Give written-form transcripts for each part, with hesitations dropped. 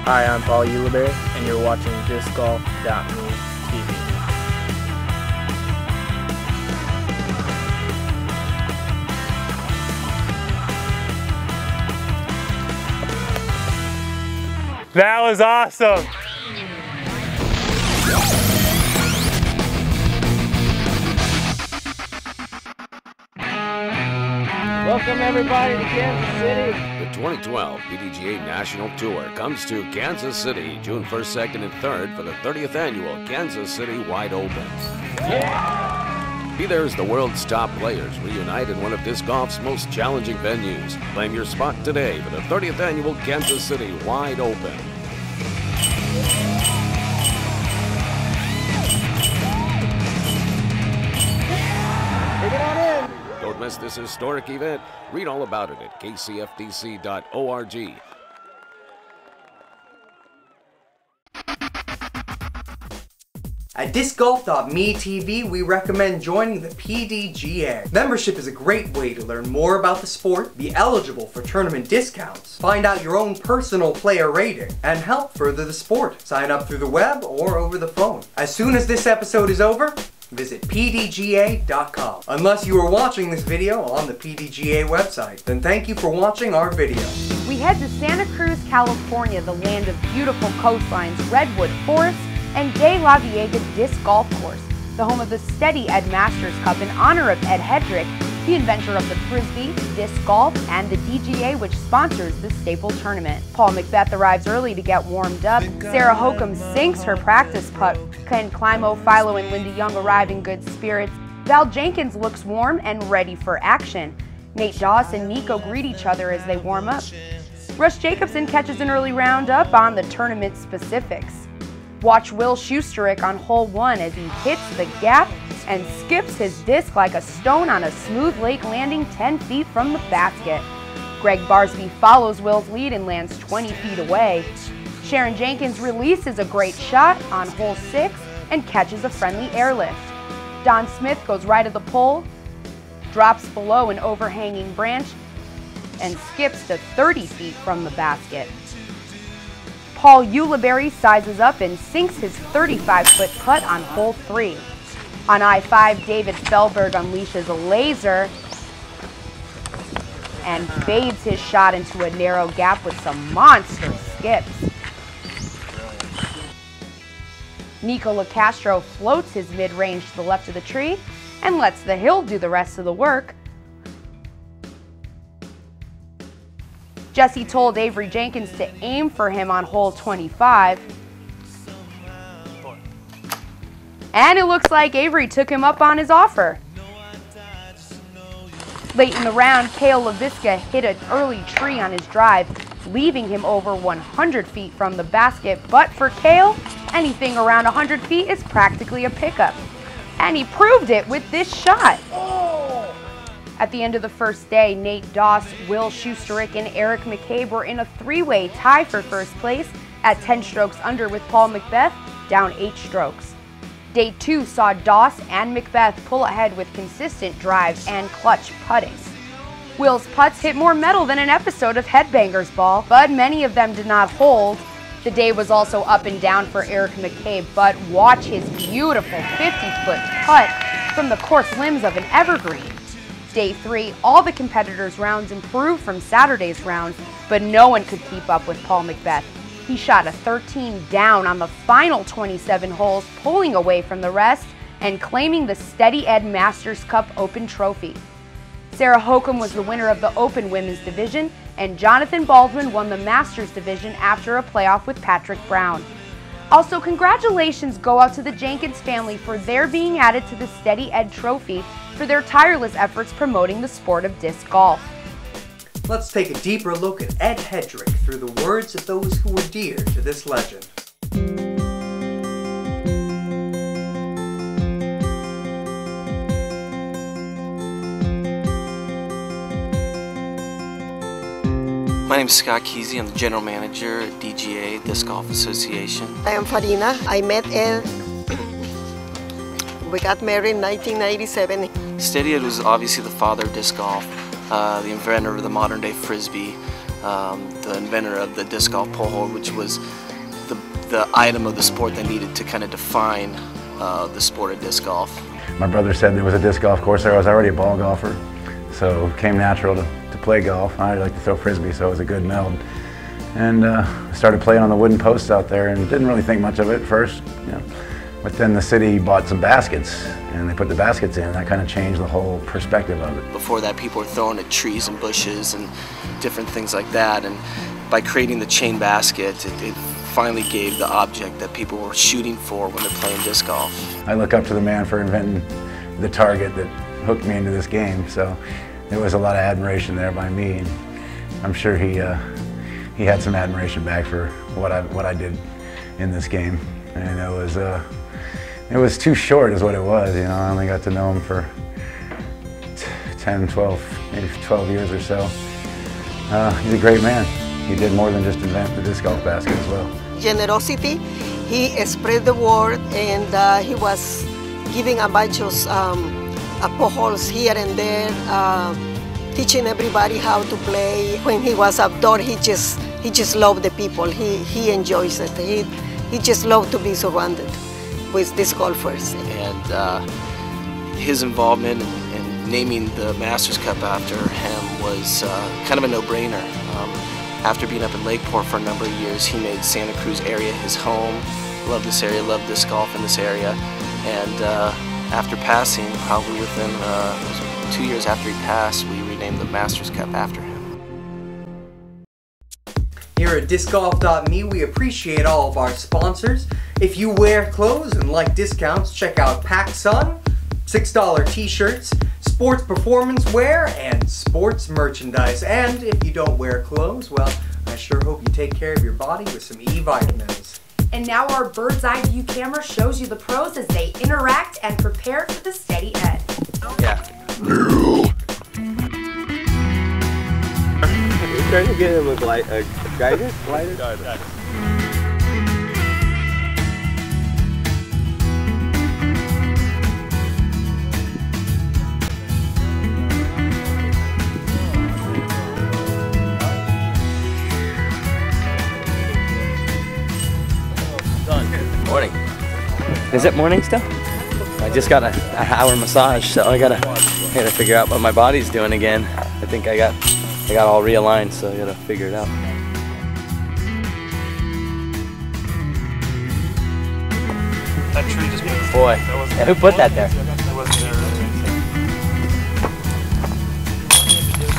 Hi, I'm Paul Uleberry, and you're watching DiscGolf.me TV. That was awesome! Welcome everybody to Kansas City. The 2012 PDGA National Tour comes to Kansas City June 1st, 2nd, and 3rd for the 30th annual Kansas City Wide Open. Yeah! Be there as the world's top players reunite in one of disc golf's most challenging venues. Claim your spot today for the 30th annual Kansas City Wide Open. Take it on in. Don't miss this historic event. Read all about it at kcftc.org. At DiscGolf.me TV, we recommend joining the PDGA. Membership is a great way to learn more about the sport, be eligible for tournament discounts, find out your own personal player rating, and help further the sport. Sign up through the web or over the phone. As soon as this episode is over, visit pdga.com. Unless you are watching this video on the PDGA website, then thank you for watching our video. We head to Santa Cruz, California, the land of beautiful coastlines, redwood forests, and De La Viega Disc Golf Course, the home of the Steady Ed Masters Cup in honor of Ed Headrick, the inventor of the Frisbee, disc golf, and the DGA, which sponsors the staple tournament. Paul McBeth arrives early to get warmed up. Sarah Hokum sinks her practice putt. Ken Climo, Philo, and Linda Young arrive in good spirits. Val Jenkins looks warm and ready for action. Nate Doss and Nico greet each other as they warm up. Russ Jacobson catches an early roundup on the tournament specifics. Watch Will Schusterick on hole 1 as he hits the gap and skips his disc like a stone on a smooth lake landing 10 feet from the basket. Greg Barsby follows Will's lead and lands 20 feet away. Sharon Jenkins releases a great shot on hole 6 and catches a friendly airlift. Don Smith goes right of the pole, drops below an overhanging branch, and skips to 30 feet from the basket. Paul Uleberry sizes up and sinks his 35-foot putt on hole 3. On I-5, David Felberg unleashes a laser and fades his shot into a narrow gap with some monster skips. Nico LaCastro floats his mid-range to the left of the tree and lets the hill do the rest of the work. Jesse told Avery Jenkins to aim for him on hole 25. And it looks like Avery took him up on his offer. Late in the round, Cale LaVisca hit an early tree on his drive, leaving him over 100 feet from the basket. But for Cale, anything around 100 feet is practically a pickup. And he proved it with this shot. At the end of the first day, Nate Doss, Will Schusterick, and Eric McCabe were in a three-way tie for first place at 10 strokes under with Paul McBeth down 8 strokes. Day 2 saw Doss and McBeth pull ahead with consistent drives and clutch putting. Will's putts hit more metal than an episode of Headbangers Ball, but many of them did not hold. The day was also up and down for Eric McCabe, but watch his beautiful 50-foot putt from the course limbs of an evergreen. Day 3, all the competitors' rounds improved from Saturday's round, but no one could keep up with Paul McBeth. He shot a 13 down on the final 27 holes, pulling away from the rest and claiming the Steady Ed Masters Cup Open Trophy. Sarah Hokum was the winner of the Open Women's Division, and Jonathan Baldwin won the Masters Division after a playoff with Patrick Brown. Also, congratulations go out to the Jenkins family for their being added to the Steady Ed Trophy for their tireless efforts promoting the sport of disc golf. Let's take a deeper look at Ed Headrick through the words of those who were dear to this legend. My name is Scott Keasey. I'm the general manager at DGA, Disc Golf Association. I am Farina. I met Ed. We got married in 1997. Steady Ed was obviously the father of disc golf, the inventor of the modern day Frisbee. the inventor of the disc golf pole hold, which was the item of the sport that needed to kind of define the sport of disc golf. My brother said there was a disc golf course there. I was already a ball golfer, so it came natural to play golf. I like to throw frisbee, so it was a good meld. And started playing on the wooden posts out there, and didn't really think much of it at first, you know. But then the city bought some baskets, and they put the baskets in, and that kind of changed the whole perspective of it. Before that, people were throwing at trees and bushes and different things like that, and by creating the chain basket, it finally gave the object that people were shooting for when they're playing disc golf. I look up to the man for inventing the target that hooked me into this game, so there was a lot of admiration there by me, and I'm sure he had some admiration back for what I did in this game. And it was too short is what it was, you know. I only got to know him for 10, 12, maybe 12 years or so. He's a great man. He did more than just invent the disc golf basket as well. Generosity, he spread the word, and he was giving a bunch of poles here and there, teaching everybody how to play. When he was outdoors, he just loved the people. He enjoys it. He just loved to be surrounded with these golfers. And his involvement in naming the Masters Cup after him was kind of a no-brainer. After being up in Lakeport for a number of years, he made Santa Cruz area his home. Loved this area, loved disc golf in this area. And after passing, probably within 2 years after he passed, we renamed the Masters Cup after him. Here at DiscGolf.me, we appreciate all of our sponsors. If you wear clothes and like discounts, check out PacSun, $6 t-shirts, sports performance wear, and sports merchandise. And if you don't wear clothes, well, I sure hope you take care of your body with some E-vitamins. And now our bird's eye view camera shows you the pros as they interact and prepare for the steady Ed. Yeah. We're trying to get him a guidance? Guidance. Morning. Is it morning still? I just got an hour massage, so I gotta figure out what my body's doing again. I think I got all realigned, so I gotta figure it out. That tree just moved. Boy, yeah, who put that there?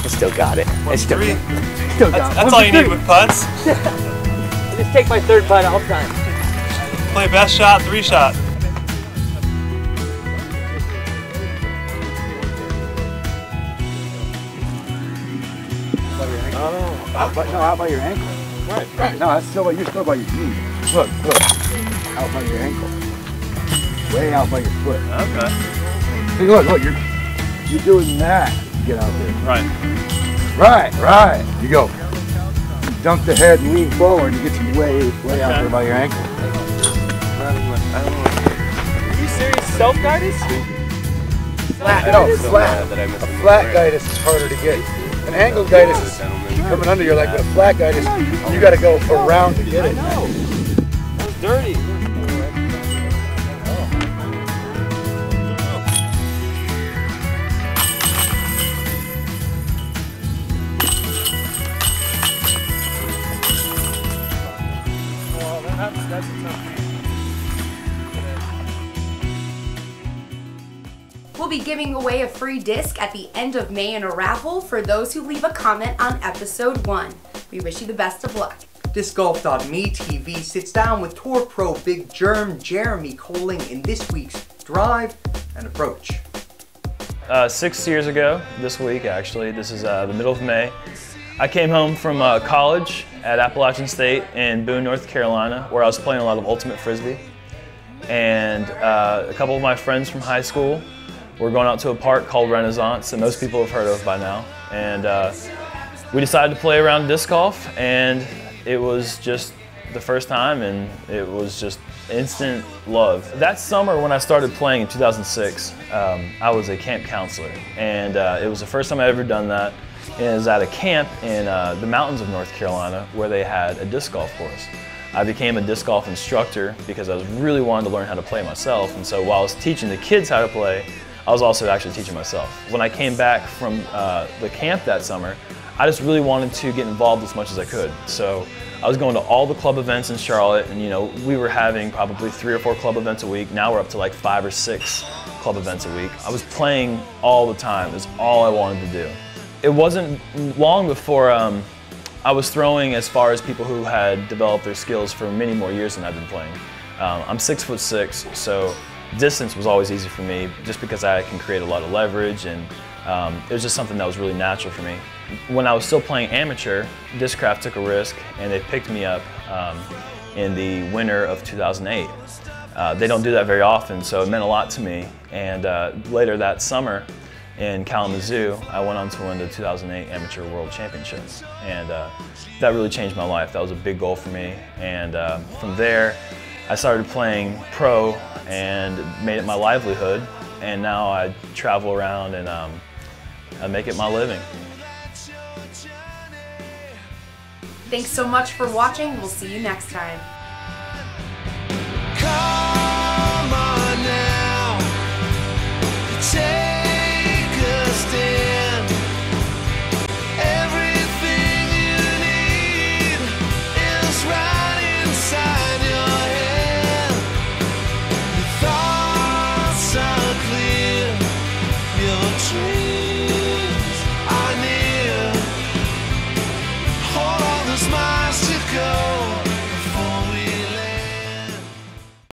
I still got it. I still got it. That's all you need with putts. I just take my third putt all the time. Play best shot, 3 shot. Out by your ankle. Right. No, that's you're still by your knee. Look. Out by your ankle. Way out by your foot. Okay. See, look, you're doing that to get out there. Right. You go. You dunk the head and lean forward and you get you way out there by your ankle. Are you serious? Self-guidance? Flat. A flat guidance is harder to get. An angled guidance is coming under your leg, but a flat guidance, you got to go around to get it. No. That was dirty. That's a tough game. We'll be giving away a free disc at the end of May in a raffle for those who leave a comment on episode 1. We wish you the best of luck. DiscGolf.me TV sits down with Tour Pro Big Jerm, Jeremy Koling in this week's Drive and Approach. 6 years ago, this week actually, this is the middle of May, I came home from college at Appalachian State in Boone, North Carolina, where I was playing a lot of ultimate frisbee. And a couple of my friends from high school were going out to a park called Renaissance, that most people have heard of by now. And we decided to play around disc golf, and it was just the first time, and it was just instant love. That summer when I started playing in 2006, I was a camp counselor, and it was the first time I'd ever done that. And it was at a camp in the mountains of North Carolina where they had a disc golf course. I became a disc golf instructor because I was really wanting to learn how to play myself, and so while I was teaching the kids how to play, I was also actually teaching myself. When I came back from the camp that summer, I just really wanted to get involved as much as I could. So I was going to all the club events in Charlotte, and we were having probably 3 or 4 club events a week. Now we're up to like 5 or 6 club events a week. I was playing all the time. It was all I wanted to do. It wasn't long before I was throwing as far as people who had developed their skills for many more years than I've been playing. I'm 6'6", so distance was always easy for me just because I can create a lot of leverage, and it was just something that was really natural for me. When I was still playing amateur, Discraft took a risk and they picked me up in the winter of 2008. They don't do that very often, so it meant a lot to me. And later that summer, in Kalamazoo, I went on to win the 2008 Amateur World Championships, and that really changed my life. That was a big goal for me, and from there I started playing pro and made it my livelihood, and now I travel around and I make it my living. Thanks so much for watching. We'll see you next time.